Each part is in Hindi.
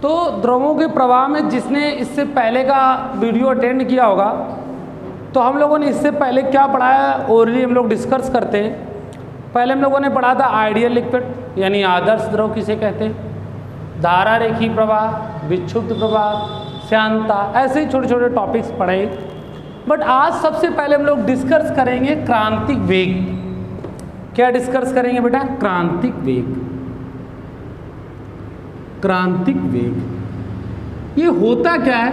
तो द्रवों के प्रवाह में जिसने इससे पहले का वीडियो अटेंड किया होगा, तो हम लोगों ने इससे पहले क्या पढ़ा है ओरली हम लोग डिस्कस करते हैं। पहले हम लोगों ने पढ़ा था आइडियल लिक्विड यानी आदर्श द्रव किसे कहते हैं, धारा रेखी प्रवाह, विक्षुब्ध प्रवाह, श्यानता, ऐसे ही छोटे छोटे टॉपिक्स पढ़े। बट आज सबसे पहले हम लोग डिस्कस करेंगे क्रांतिक वेग। क्या डिस्कस करेंगे बेटा? क्रांतिक वेग। क्रांतिक वेग ये होता क्या है?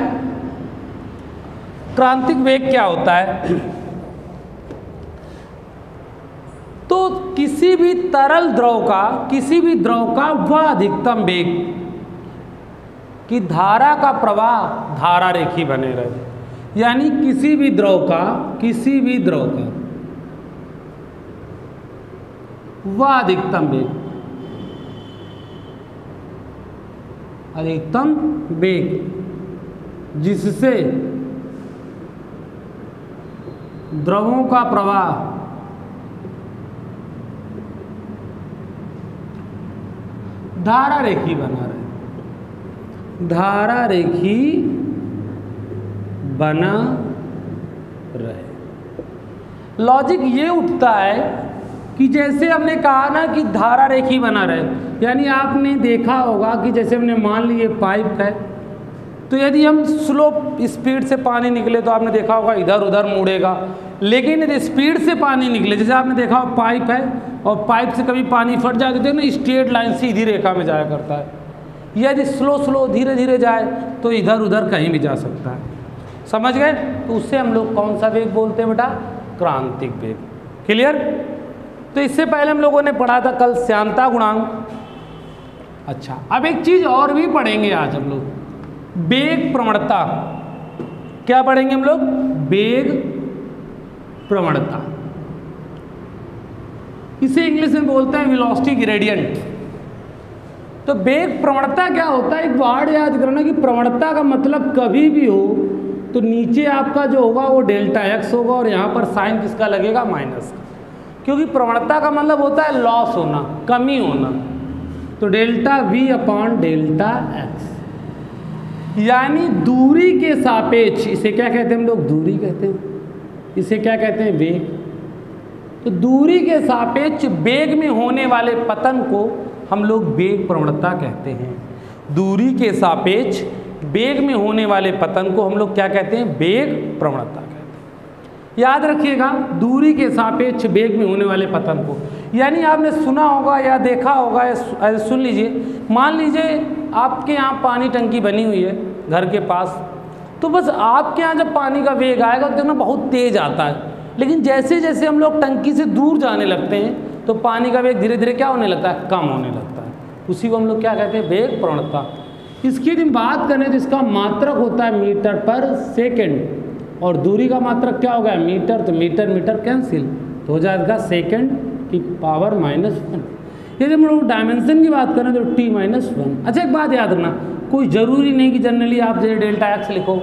क्रांतिक वेग क्या होता है? तो किसी भी तरल द्रव का वह अधिकतम वेग कि धारा का प्रवाह धारा रेखी बने रहे, यानी किसी भी द्रव का वह अधिकतम वेग जिससे द्रवों का प्रवाह धारा रेखी बना रहे। लॉजिक ये उठता है कि जैसे हमने कहा ना कि धारा रेखी बना रहे, यानी आपने देखा होगा कि जैसे हमने मान लिए पाइप है, तो यदि हम स्लो स्पीड से पानी निकले तो आपने देखा होगा इधर उधर मुड़ेगा। लेकिन यदि स्पीड से पानी निकले, जैसे आपने देखा हो पाइप है और पाइप से कभी पानी फट जाए तो ना स्ट्रेट लाइन सीधी रेखा में जाया करता है। यदि स्लो धीरे धीरे जाए तो इधर उधर कहीं भी जा सकता है। समझ गए? तो उससे हम लोग कौन सा वेग बोलते हैं बेटा? क्रांतिक वेग। क्लियर? तो इससे पहले हम लोगों ने पढ़ा था कल श्यानता गुणांक। अच्छा, अब एक चीज और भी पढ़ेंगे आज हम लोग, वेग प्रवणता। क्या पढ़ेंगे हम लोग? वेग प्रवणता। इसे इंग्लिश में बोलते हैं वेलोसिटी ग्रेडियंट। तो वेग प्रवणता क्या होता है? एक वर्ड याद करना कि प्रवणता का मतलब कभी भी हो तो नीचे आपका जो होगा वो डेल्टा एक्स होगा और यहाँ पर साइन किसका लगेगा? माइनस का, क्योंकि प्रवणता का मतलब होता है लॉस होना, कमी होना। तो delta we upon delta x, यानी दूरी के सापेक्ष, इसे क्या कहते हैं हम लोग? दूरी कहते हैं। इसे क्या कहते हैं? वेग। तो दूरी के सापेक्ष वेग में होने वाले पतन को हम लोग वेग प्रवणता कहते हैं। दूरी के सापेक्ष वेग में होने वाले पतन को हम लोग क्या कहते हैं? वेग प्रवणता कहते हैं। याद रखिएगा, दूरी के सापेक्ष वेग में होने वाले पतन को, यानी आपने सुना होगा या देखा होगा या सुन लीजिए, मान लीजिए आपके यहाँ पानी टंकी बनी हुई है घर के पास, तो बस आपके यहाँ जब पानी का वेग आएगा तो ना बहुत तेज आता है, लेकिन जैसे जैसे हम लोग टंकी से दूर जाने लगते हैं तो पानी का वेग धीरे धीरे क्या होने लगता है? कम होने लगता है। उसी को हम लोग क्या कहते हैं? वेग प्रवणता। इसकी यदि बात करें तो इसका मात्रक होता है मीटर पर सेकेंड, और दूरी का मात्रक क्या हो गया? मीटर। तो मीटर मीटर कैंसिल तो हो जाएगा सेकेंड की पावर -1। यदि हम लोग डायमेंशन की बात करें तो t-1। अच्छा, एक बात याद रखना, कोई ज़रूरी नहीं कि जनरली आप जैसे डेल्टा एक्स लिखो,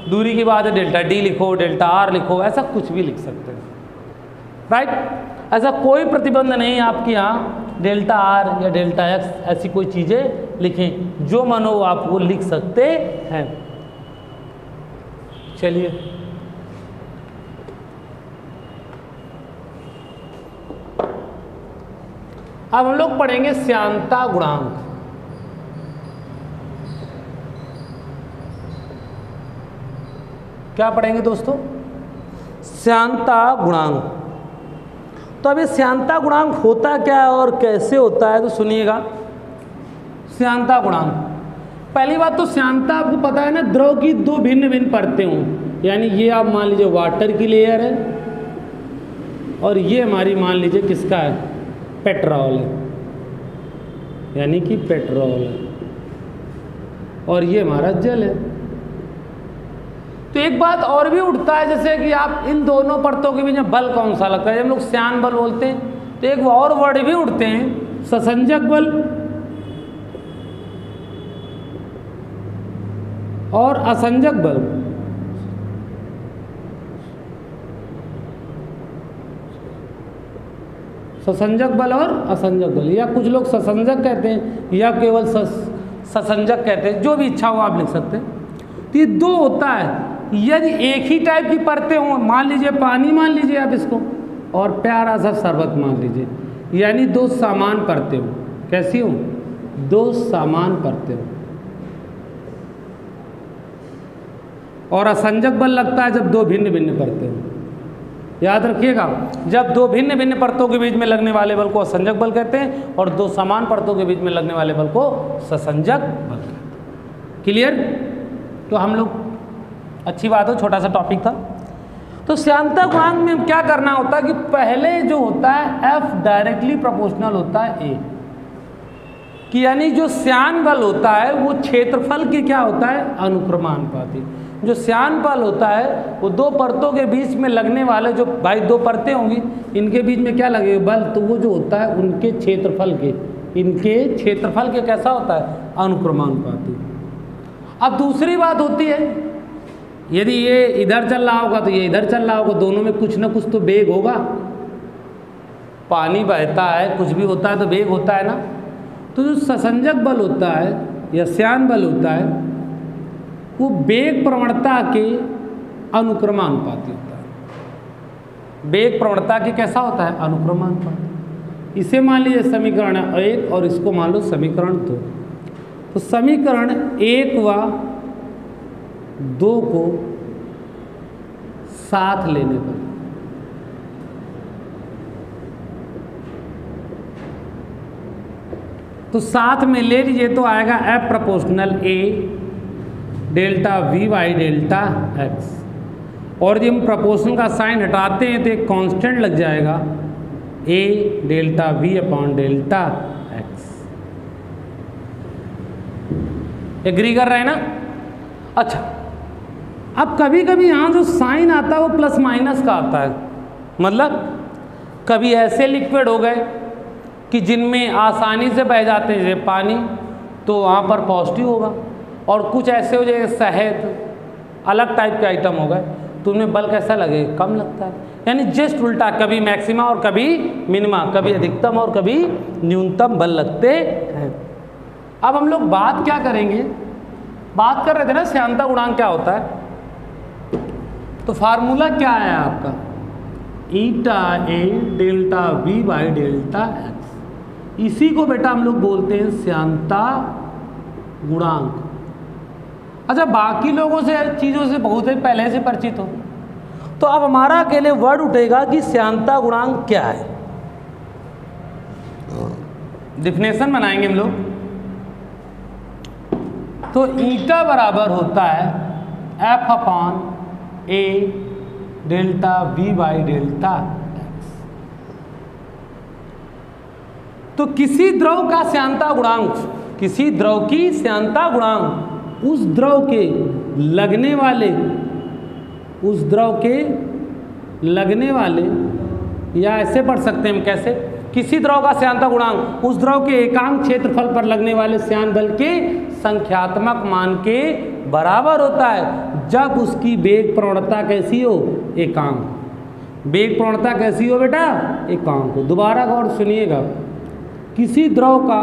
दूरी के बाद डेल्टा डी लिखो, डेल्टा आर लिखो, ऐसा कुछ भी लिख सकते हैं। राइट? ऐसा कोई प्रतिबंध नहीं आपके यहाँ डेल्टा आर या डेल्टा एक्स ऐसी कोई चीज़ें लिखें, जो मन हो आप वो लिख सकते हैं। चलिए, अब हम लोग पढ़ेंगे श्यानता गुणांक। क्या पढ़ेंगे दोस्तों? श्यानता गुणांक। तो अब ये श्यानता गुणांक होता क्या है और कैसे होता है, तो सुनिएगा। श्यानता गुणांक, पहली बात तो श्यानता आपको पता है ना, द्रव की दो भिन्न भिन्न परतें हों, यानी ये आप मान लीजिए वाटर की लेयर है और ये हमारी मान लीजिए किसका है? पेट्रोल है, यानी कि पेट्रोल है, और ये हमारा जल है। तो एक बात और भी उठता है, जैसे कि आप इन दोनों परतों के बीच में बल कौन सा लगता है? जब हम लोग श्यान बल बोलते हैं तो एक और वर्ड भी उठते हैं, ससंजक बल और असंजक बल। ससंजक बल और असंजक बल, या कुछ लोग ससंजक कहते हैं या केवल ससंजक कहते हैं, जो भी इच्छा हो आप लिख सकते हैं। तो ये दो होता है। यदि एक ही टाइप की परतें हों, मान लीजिए पानी मान लीजिए आप इसको, और प्यारा सा शरबत मान लीजिए, यानी दो समान परतें हों। कैसी हों? दो समान परतें हों। और असंजक बल लगता है जब दो भिन्न भिन्न परतें हों। याद रखिएगा, जब दो भिन्न भिन्न परतों के बीच में लगने वाले बल को असंजक बल कहते हैं और दो समान परतों के बीच में लगने वाले बल को ससंजक बल कहते हैं। क्लियर? तो हम लोग, अच्छी बात है, छोटा सा टॉपिक था। तो श्यानता गुणांक में क्या करना होता है कि पहले जो होता है F डायरेक्टली प्रोपोर्शनल होता है A, कि यानी जो श्यान बल होता है वो क्षेत्रफल के क्या होता है? अनुक्रमानुपाती। जो श्यान बल होता है वो दो परतों के बीच में लगने वाले, जो भाई दो परतें होंगी इनके बीच में क्या लगेगा? बल। तो वो जो होता है उनके क्षेत्रफल के, इनके क्षेत्रफल के कैसा होता है? अनुक्रमानुपाती। अब दूसरी बात होती है, यदि ये इधर चल रहा होगा तो ये इधर चल रहा होगा, दोनों में कुछ ना कुछ तो वेग होगा। पानी बहता है, कुछ भी होता है तो वेग होता है ना। तो जो ससंजक बल होता है या श्यान बल होता है वो वेग प्रवणता के अनुक्रमानुपाती होता है। वेग प्रवणता के कैसा होता है? अनुक्रमानुपाती। इसे मान लीजिए समीकरण 1 और इसको मान लो समीकरण 2। तो समीकरण 1 व 2 को साथ लेने पर तो साथ में ले लीजिए तो आएगा F proportional A delta V by delta X। और यदि हम प्रोपोर्शनल का साइन हटाते हैं तो एक कांस्टेंट लग जाएगा A delta V upon delta X। Agree कर रहे हैं ना? अच्छा, अब कभी कभी यहाँ जो साइन आता है वो प्लस माइनस का आता है। मतलब कभी ऐसे लिक्विड हो गए कि जिनमें आसानी से बह जाते हैं पानी, तो वहाँ पर पॉजिटिव होगा, और कुछ ऐसे हो जाए शहद, अलग टाइप के आइटम हो गए, तो उनमें बल कैसा लगे? कम लगता है। यानी जस्ट उल्टा, कभी मैक्सिमा और कभी मिनिमा, कभी अधिकतम और कभी न्यूनतम बल लगते हैं। अब हम लोग बात क्या करेंगे? बात कर रहे थे ना श्यानता गुणांक क्या होता है, तो फार्मूला क्या है आपका? ईटा A delta V by delta X। इसी को बेटा हम लोग बोलते हैं श्यानता गुणांक। अच्छा, बाकी लोगों से चीज़ों से बहुत ही पहले से परिचित हो, तो अब हमारा अकेले वर्ड उठेगा कि श्यानता गुणांक क्या है। डिफिनेशन बनाएंगे हम लोग। तो ईटा बराबर होता है F upon A delta V by delta X। तो किसी द्रव का श्यानता गुणांक, किसी द्रव की श्यानता गुणांक उस द्रव के लगने वाले, उस द्रव के लगने वाले, या ऐसे पढ़ सकते हैं हम, कैसे? किसी द्रव का श्यानता गुणांक उस द्रव के एकांक क्षेत्रफल पर लगने वाले श्यान बल के संख्यात्मक मान के बराबर होता है जब उसकी वेग प्रवणता कैसी हो? एकांक। वेग प्रवणता कैसी हो बेटा? एकांक हो। दोबारा गौर सुनिएगा, किसी द्रव का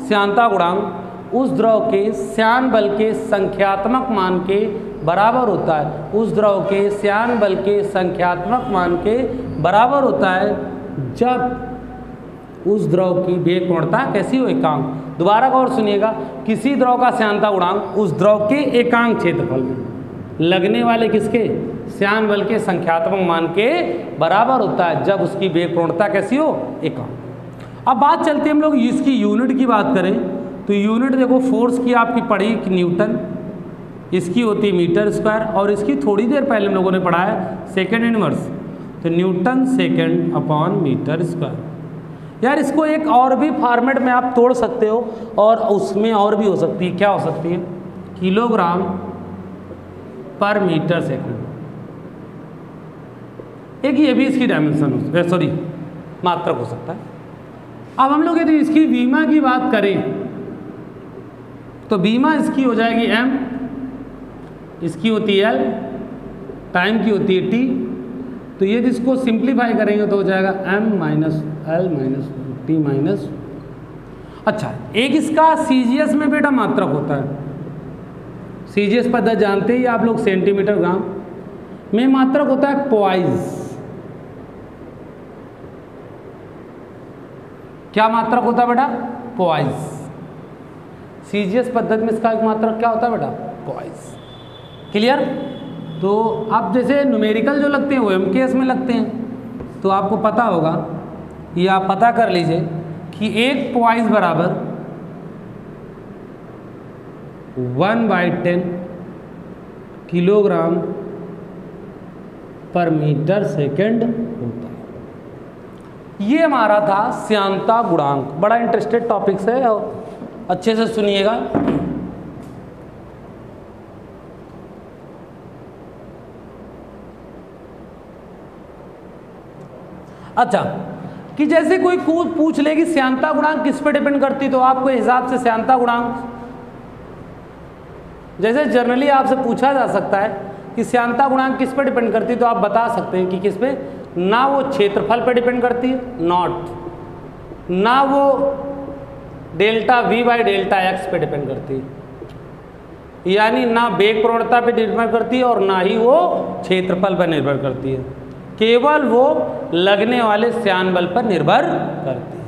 श्यानता गुणांक उस द्रव के श्यान बल के संख्यात्मक मान के बराबर होता है, उस द्रव के श्यान बल के संख्यात्मक मान के बराबर होता है जब उस द्रव की वेग प्रवणता कैसी हो? एकांक। दोबारा गौर सुनिएगा, किसी द्रव का श्यानता गुणांक उस द्रव के एकांक क्षेत्रफल में लगने वाले किसके? श्यान बल के संख्यात्मक मान के बराबर होता है जब उसकी वेग प्रवणता कैसी हो? एकांक। अब बात चलती है हम लोग इसकी यूनिट की बात करें तो यूनिट देखो, फोर्स की आपकी पढ़ी कि न्यूटन, इसकी होती है मीटर स्क्वायर, और इसकी थोड़ी देर पहले हम लोगों ने पढ़ा है सेकेंड इनवर्स, तो Newton second upon metre square. यार इसको एक और भी फॉर्मेट में आप तोड़ सकते हो, और उसमें और भी हो सकती है। क्या हो सकती है? किलोग्राम पर मीटर सेकेंड। एक ये भी इसकी डायमेंशन हो, सॉरी मात्रक हो सकता है। अब हम लोग यदि इसकी बीमा की बात करें तो बीमा इसकी हो जाएगी m, इसकी होती है l, टाइम की होती है t। तो यदि इसको सिंप्लीफाई करेंगे तो हो जाएगा m minus l minus t minus. अच्छा, एक इसका सीजीएस में बेटा मात्रक होता है। सीजीएस पद्धति जानते ही आप लोग, सेंटीमीटर ग्राम में मात्रक होता है पॉइज। क्या मात्रक होता है बेटा? पॉइज। सीजीएस पद्धति में इसका एक मात्रक क्या होता है बेटा? पॉइज। क्लियर? तो आप जैसे न्यूमेरिकल जो लगते हैं वो एमकेएस में लगते हैं, तो आपको पता होगा, ये आप पता कर लीजिए कि एक पॉइज बराबर 1/10 किलोग्राम पर मीटर सेकेंड होता है। ये हमारा था श्यानता गुणांक। बड़ा इंटरेस्टेड टॉपिक्स है और अच्छे से सुनिएगा। अच्छा, कि जैसे कोई पूछ ले कि श्यानता गुणांक किस पे डिपेंड करती, तो आपको हिसाब से श्यानता गुणांक, जैसे जनरली आपसे पूछा जा सकता है कि श्यानता गुणांक किस पे डिपेंड करती, तो आप बता सकते हैं कि किस पे, ना वो क्षेत्रफल पे डिपेंड करती है, नॉट, ना वो delta we by delta x पे डिपेंड करती है, यानी ना वेग प्रवणता पे निर्भर करती है और ना ही वो क्षेत्रफल पर निर्भर करती है, केवल वो लगने वाले श्यान बल पर निर्भर करती है।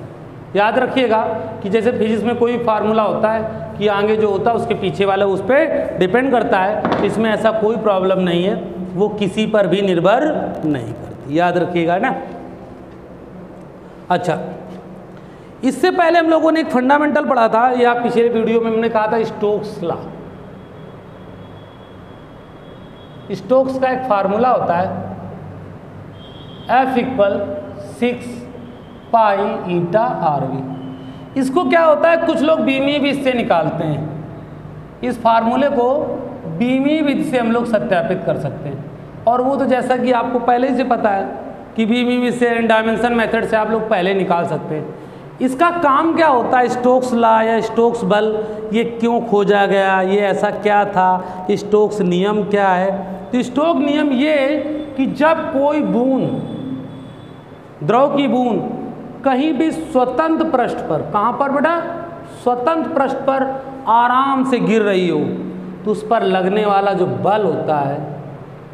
याद रखिएगा कि जैसे फिजिक्स में कोई फार्मूला होता है कि आगे जो होता है उसके पीछे वाला उस पर डिपेंड करता है, इसमें ऐसा कोई प्रॉब्लम नहीं है, वो किसी पर भी निर्भर नहीं करती। याद रखिएगा ना। अच्छा, इससे पहले हम लोगों ने एक फंडामेंटल पढ़ा था, या पिछले वीडियो में हमने कहा था स्टोक्स लॉ। स्टोक्स का एक फार्मूला होता है F = 6 पाई ईटा RV। इसको क्या होता है, कुछ लोग बीमी विधि से निकालते हैं। इस फार्मूले को बीमी विधि से हम लोग सत्यापित कर सकते हैं, और वो तो जैसा कि आपको पहले ही से पता है कि बीमी विधि से, डायमेंशन मेथड से आप लोग पहले निकाल सकते हैं। इसका काम क्या होता है, स्टोक्स लॉ या स्टोक्स बल, ये क्यों खोजा गया, ये ऐसा क्या था, स्टोक्स नियम क्या है। तो स्टोक नियम ये कि जब कोई बूंद, द्रव की बूंद कहीं भी स्वतंत्र पृष्ठ पर, कहाँ पर बेटा, स्वतंत्र पृष्ठ पर आराम से गिर रही हो, तो उस पर लगने वाला जो बल होता है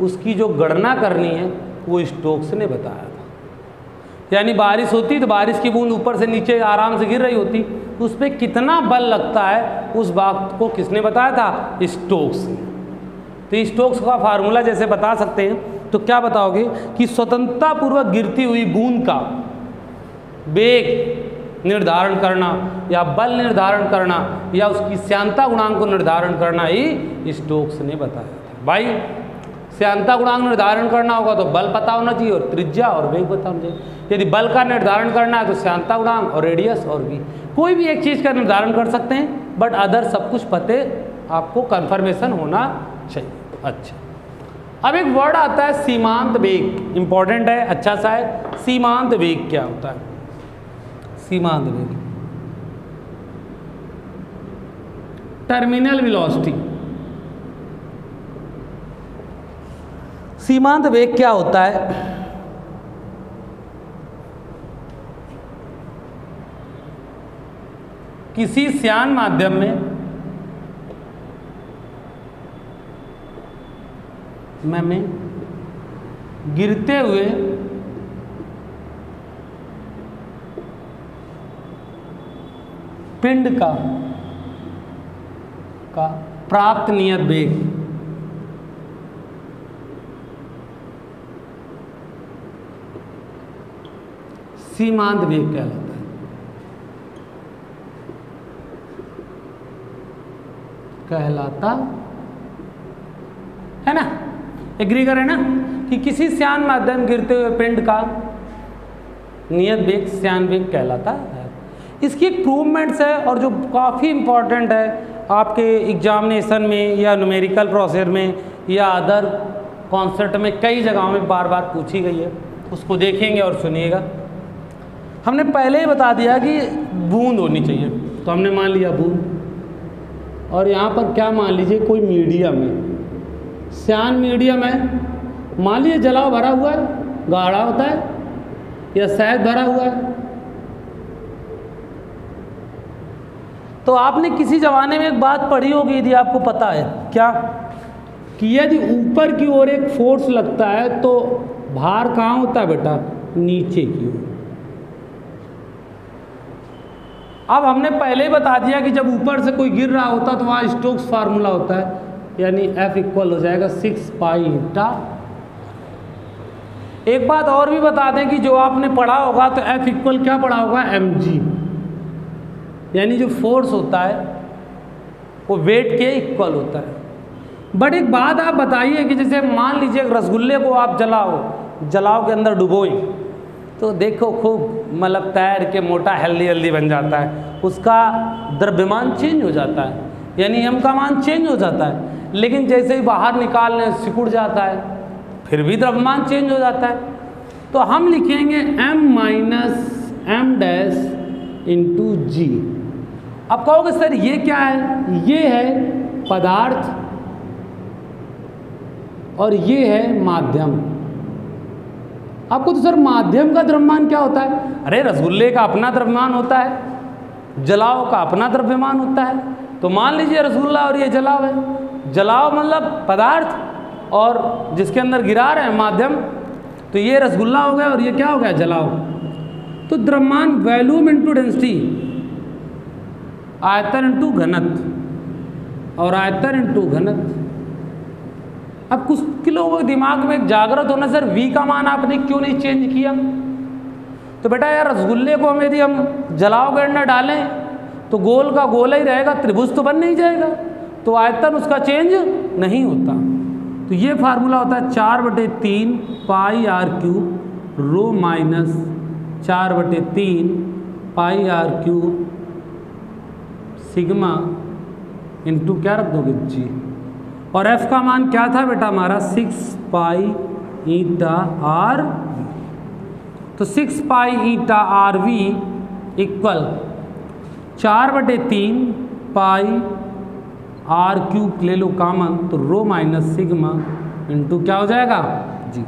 उसकी जो गणना करनी है वो स्टोक्स ने बताया था। यानी बारिश होती तो बारिश की बूंद ऊपर से नीचे आराम से गिर रही होती, उस पर कितना बल लगता है उस बात को किसने बताया था, स्टोक्स ने। तो स्टोक्स का फार्मूला जैसे बता सकते हैं, तो क्या बताओगे कि स्वतंत्रता पूर्वक गिरती हुई बूंद का वेग निर्धारण करना या बल निर्धारण करना या उसकी श्यानता गुणांक को निर्धारण करना ही स्टोक्स ने बताया था। भाई श्यानता गुणांक निर्धारण करना होगा तो बल पता होना चाहिए और त्रिज्या और वेग पता होना चाहिए। यदि बल का निर्धारण करना है तो श्यानता गुणांक और रेडियस और भी कोई भी एक चीज़ का निर्धारण कर सकते हैं, बट अदर सब कुछ पते आपको कंफर्मेशन होना चाहिए। अच्छा, अब एक वर्ड आता है सीमांत वेग, इंपॉर्टेंट है, अच्छा सा है। सीमांत वेग क्या होता है? सीमांत वेग, टर्मिनल वेलोसिटी। सीमांत वेग क्या होता है? किसी श्यान माध्यम में गिरते हुए पिंड का प्राप्त नियत वेग सीमांत वेग कहलाता है। कहलाता है ना, एग्री करें ना कि किसी श्यान माध्यम गिरते हुए पिंड का नियत वेग श्यान वेग कहलाता है। इसकी एक प्रूवमेंट्स है और जो काफ़ी इम्पॉर्टेंट है आपके एग्जामिनेशन में या न्यूमेरिकल प्रोसेस में या अदर कॉन्सेप्ट में कई जगहों में बार बार पूछी गई है, उसको देखेंगे और सुनिएगा। हमने पहले ही बता दिया कि बूंद होनी चाहिए, तो हमने मान लिया बूंद, और यहाँ पर क्या मान लीजिए कोई मीडियम है, श्यान मीडियम है, मान लीजिए जलाव भरा हुआ है, गाढ़ा होता है या शहद भरा हुआ है, तो आपने किसी ज़माने में एक बात पढ़ी होगी, यदि आपको पता है, क्या कि यदि ऊपर की ओर एक फोर्स लगता है तो भार कहाँ होता है बेटा, नीचे की ओर। अब हमने पहले ही बता दिया कि जब ऊपर से कोई गिर रहा होता तो वहाँ स्टोक्स फार्मूला होता है, यानी F इक्वल हो जाएगा 6 पाई ईटा। एक बात और भी बता दें कि जो आपने पढ़ा होगा तो F इक्वल क्या पढ़ा होगा, mg, यानी जो फोर्स होता है वो वेट के इक्वल होता है। बट एक बात आप बताइए कि जैसे मान लीजिए रसगुल्ले को आप जलाओ के अंदर डुबोई तो देखो खूब मतलब तैर के मोटा हेल्दी बन जाता है, उसका द्रव्यमान चेंज हो जाता है, यानी m का मान चेंज हो जाता है। लेकिन जैसे ही बाहर निकालने सिकुड़ जाता है, फिर भी द्रव्यमान चेंज हो जाता है। तो हम लिखेंगे m minus m dash into G. अब कहोगे सर ये क्या है, ये है पदार्थ और ये है माध्यम। आपको तो सर माध्यम का द्रव्यमान क्या होता है, अरे रसगुल्ले का अपना द्रव्यमान होता है, जलाव का अपना द्रव्यमान होता है। तो मान लीजिए रसगुल्ला और ये जलाव है, जलाव मतलब पदार्थ और जिसके अंदर गिरा रहे हैं माध्यम, तो ये रसगुल्ला हो गया और ये क्या हो गया, जलाव। तो द्रव्यमान वॉल्यूम इंटू डेंसिटी, आयतन इंटू घनत्व और आयतन इंटू घनत्व। अब कुछ लोगों के दिमाग में एक जागृत होना, सर v का मान आपने क्यों नहीं चेंज किया। तो बेटा यार रसगुल्ले को हम यदि हम जलाव के अंदर डालें तो गोल का गोल ही रहेगा, त्रिभुज तो बन नहीं जाएगा, तो आयतन उसका चेंज नहीं होता। तो ये फार्मूला होता है 4/3 pi R cube rho minus 4/3 pi R cube sigma into क्या रख दोगे, जी। और F का मान क्या था बेटा हमारा, 6 पाई ईटा आर। तो 6 pi eta R V equal 4/3 pi R cube ले लो कॉमन, तो रो माइनस सिग्मा इंटू क्या हो जाएगा, जी।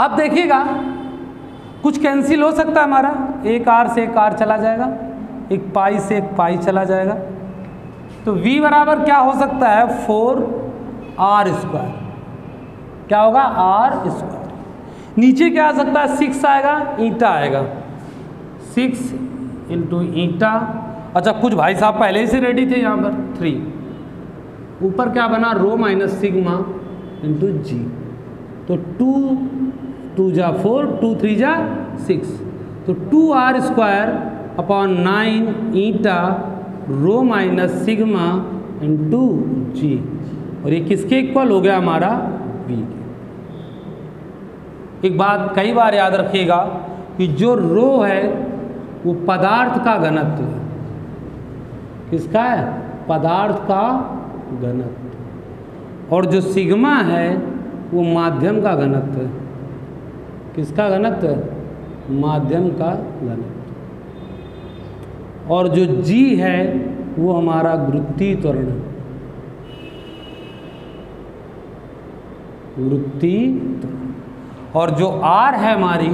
अब देखिएगा कुछ कैंसिल हो सकता है हमारा, एक आर से एक आर चला जाएगा, एक पाई से एक पाई चला जाएगा। तो v बराबर क्या हो सकता है, 4r²। क्या होगा, r²। नीचे क्या आ सकता है, 6 आएगा, ईटा आएगा, 6 इंटू ईटा। अच्छा कुछ भाई साहब पहले ही से रेडी थे यहाँ पर 3, ऊपर क्या बना, रो माइनस सिग्मा इंटू जी। तो 2 जा 4, 2 3 जा 6, तो 2r²/9 ईटा रो माइनस सिग्मा इंटू जी। और ये किसके इक्वल हो गया हमारा, v के। एक बात कई बार याद रखिएगा कि जो रो है वो पदार्थ का घनत्व है। किसका है, पदार्थ का घनत्व। और जो सिग्मा है वो माध्यम का घनत्व है। किसका घनत्व है, माध्यम का घनत्व। और जो g है वो हमारा गुरुत्वीय त्वरण है, गुरुत्वीय त्वरण। और जो r है हमारी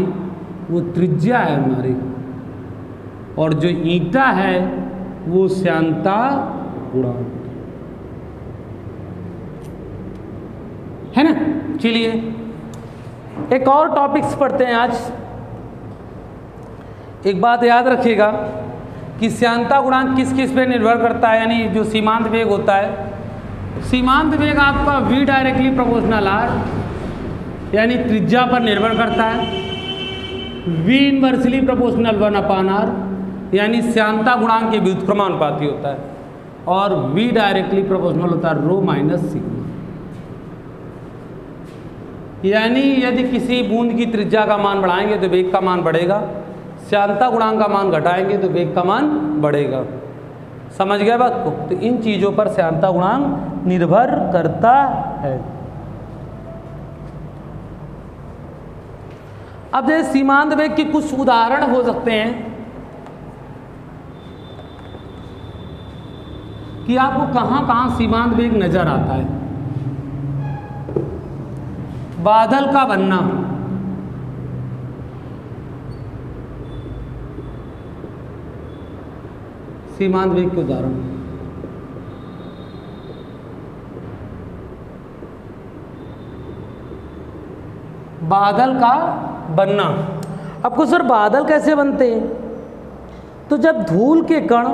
वो त्रिज्या है हमारी, और जो ईटा है वो श्यानता गुणांक है ना। चलिए एक और टॉपिक्स पढ़ते हैं आज। एक बात याद रखिएगा कि श्यानता गुणांक किस किस पे निर्भर करता है, यानी जो सीमांत वेग होता है, सीमांत वेग आपका v डायरेक्टली प्रोपोर्शनल r यानी त्रिज्या पर निर्भर करता है, v इनवर्सली प्रोपोर्शनल 1/r यानी श्यानता गुणांक के व्युत्क्रमानुपाती होता है, और v डायरेक्टली प्रोपोर्शनल होता है रो माइनस सिग्मा। यानी यदि किसी बूंद की त्रिज्या का मान बढ़ाएंगे तो वेग का मान बढ़ेगा, श्यानता गुणांक का मान घटाएंगे तो वेग का मान बढ़ेगा। समझ गए बात को। तो इन चीज़ों पर श्यानता गुणांक निर्भर करता है। अब जैसे सीमांत वेग के कुछ उदाहरण हो सकते हैं कि आपको कहाँ कहाँ सीमांत वेग नजर आता है। बादल का बनना, सीमांत वेग के उदाहरण। बादल का बनना। आपको सर बादल कैसे बनते हैं? तो जब धूल के कण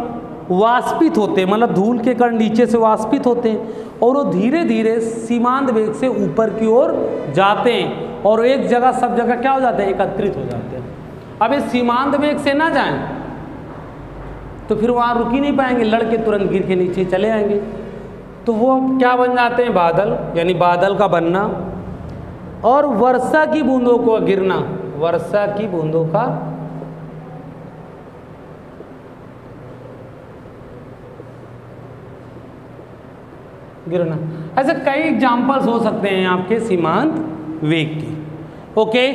वाष्पित होते हैं, मतलब धूल के कण नीचे से वाष्पित होते हैं और वो धीरे धीरे सीमांत वेग से ऊपर की ओर जाते हैं और एक जगह सब जगह क्या हो जाते हैं, एकत्रित हो जाते हैं। अब ये सीमांत वेग से ना जाएं तो फिर वहाँ रुक ही नहीं पाएंगे, लड़के तुरंत गिर के नीचे चले आएंगे। तो वो क्या बन जाते हैं, बादल, यानी बादल का बनना। और वर्षा की बूंदों को गिरना, वर्षा की बूंदों का गिरना। ऐसे कई एग्जाम्पल्स हो सकते हैं आपके सीमांत वेग के। ओके,